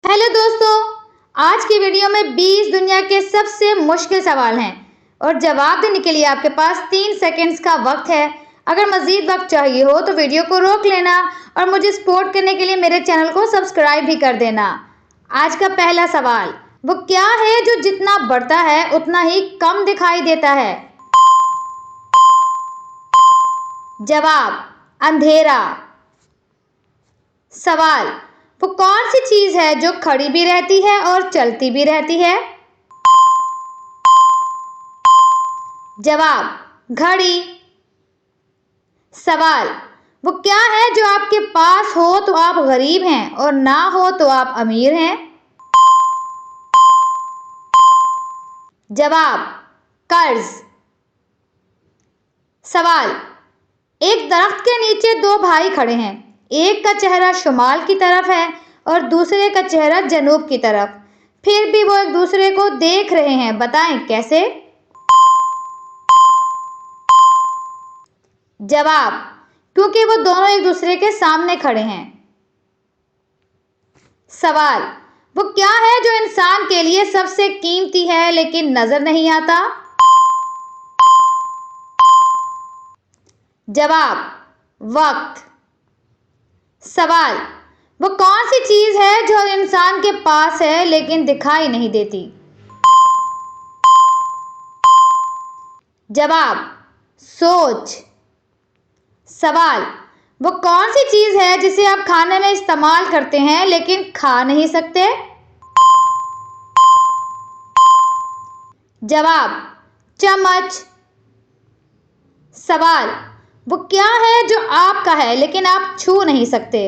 Hello दोस्तों, आज की वीडियो में 20 दुनिया के सबसे मुश्किल सवाल हैं और जवाब देने के लिए आपके पास 3 सेकंड्स का वक्त है। अगर मज़ीद वक्त चाहिए हो तो वीडियो को रोक लेना और मुझे सपोर्ट करने के लिए मेरे चैनल को सब्सक्राइब भी कर देना। आज का पहला सवाल, वो क्या है जो जितना बढ़ता है उतना ही कम दिखाई देता है? जवाब, अंधेरा। सवाल, वो कौन सी चीज है जो खड़ी भी रहती है और चलती भी रहती है? जवाब, घड़ी। सवाल, वो क्या है जो आपके पास हो तो आप गरीब हैं और ना हो तो आप अमीर हैं? जवाब, कर्ज। सवाल, एक दरख्त के नीचे 2 भाई खड़े हैं। एक का चेहरा शुमाल की तरफ है और दूसरे का चेहरा जनूब की तरफ, फिर भी वो एक दूसरे को देख रहे हैं। बताएं कैसे? जवाब, क्योंकि वो दोनों एक दूसरे के सामने खड़े हैं। सवाल, वो क्या है जो इंसान के लिए सबसे कीमती है लेकिन नजर नहीं आता? जवाब, वक्त। सवाल, वो कौन सी चीज है जो इंसान के पास है लेकिन दिखाई नहीं देती? जवाब, सोच। सवाल, वो कौन सी चीज है जिसे आप खाने में इस्तेमाल करते हैं लेकिन खा नहीं सकते? जवाब, चम्मच। सवाल, वो क्या है जो आपका है लेकिन आप छू नहीं सकते?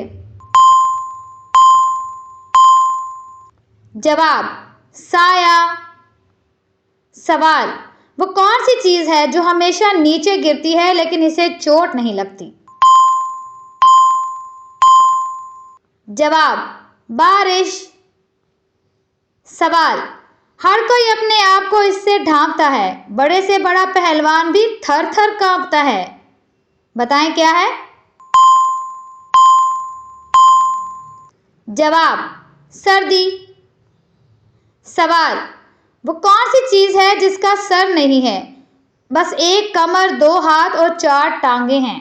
जवाब, साया। सवाल, वो कौन सी चीज है जो हमेशा नीचे गिरती है लेकिन इसे चोट नहीं लगती? जवाब, बारिश। सवाल, हर कोई अपने आप को इससे ढांकता है, बड़े से बड़ा पहलवान भी थर थर कांपता है। बताएं क्या है? जवाब, सर्दी। सवाल, वो कौन सी चीज है जिसका सर नहीं है, बस एक कमर, 2 हाथ और 4 टांगे हैं?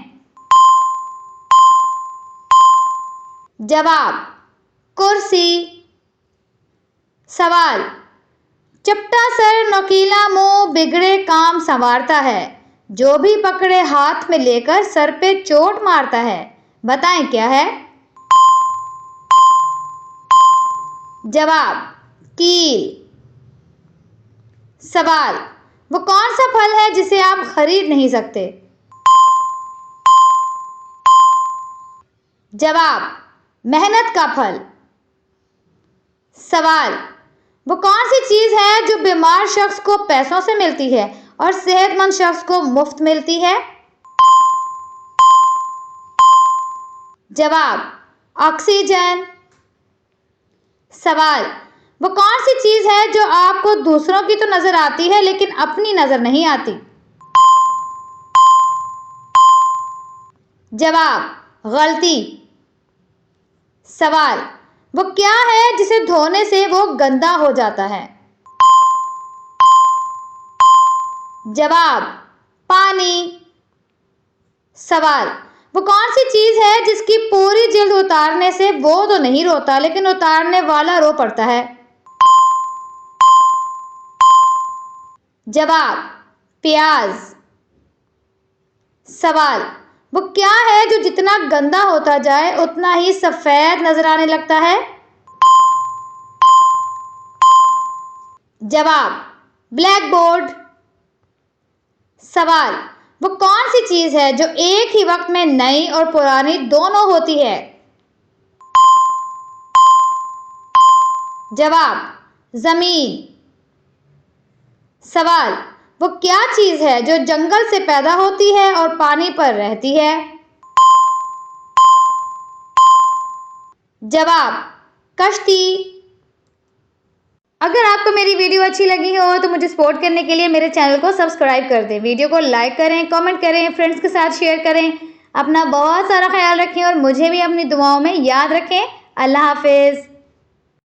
जवाब, कुर्सी। सवाल, चपटा सर नुकीला मुंह बिगड़े काम संवारता है, जो भी पकड़े हाथ में लेकर सर पे चोट मारता है। बताएं क्या है? जवाब, कील। सवाल, वो कौन सा फल है जिसे आप खरीद नहीं सकते? जवाब, मेहनत का फल। सवाल, वो कौन सी चीज है जो बीमार शख्स को पैसों से मिलती है और सेहतमंद शख्स को मुफ्त मिलती है? जवाब, ऑक्सीजन। सवाल, वो कौन सी चीज है जो आपको दूसरों की तो नजर आती है लेकिन अपनी नजर नहीं आती? जवाब, गलती। सवाल, वो क्या है जिसे धोने से वो गंदा हो जाता है? जवाब, पानी। सवाल, वो कौन सी चीज है जिसकी पूरी जिल्द उतारने से वो तो नहीं रोता लेकिन उतारने वाला रो पड़ता है? जवाब, प्याज। सवाल, वो क्या है जो जितना गंदा होता जाए उतना ही सफेद नजर आने लगता है? जवाब, ब्लैक बोर्ड। सवाल, वो कौन सी चीज है जो एक ही वक्त में नई और पुरानी दोनों होती है? जवाब, जमीन। सवाल, वो क्या चीज है जो जंगल से पैदा होती है और पानी पर रहती है? जवाब, कश्ती। अगर आपको मेरी वीडियो अच्छी लगी हो तो मुझे सपोर्ट करने के लिए मेरे चैनल को सब्सक्राइब कर दें, वीडियो को लाइक करें, कमेंट करें, फ्रेंड्स के साथ शेयर करें। अपना बहुत सारा ख्याल रखें और मुझे भी अपनी दुआओं में याद रखें। अल्लाह हाफिज़।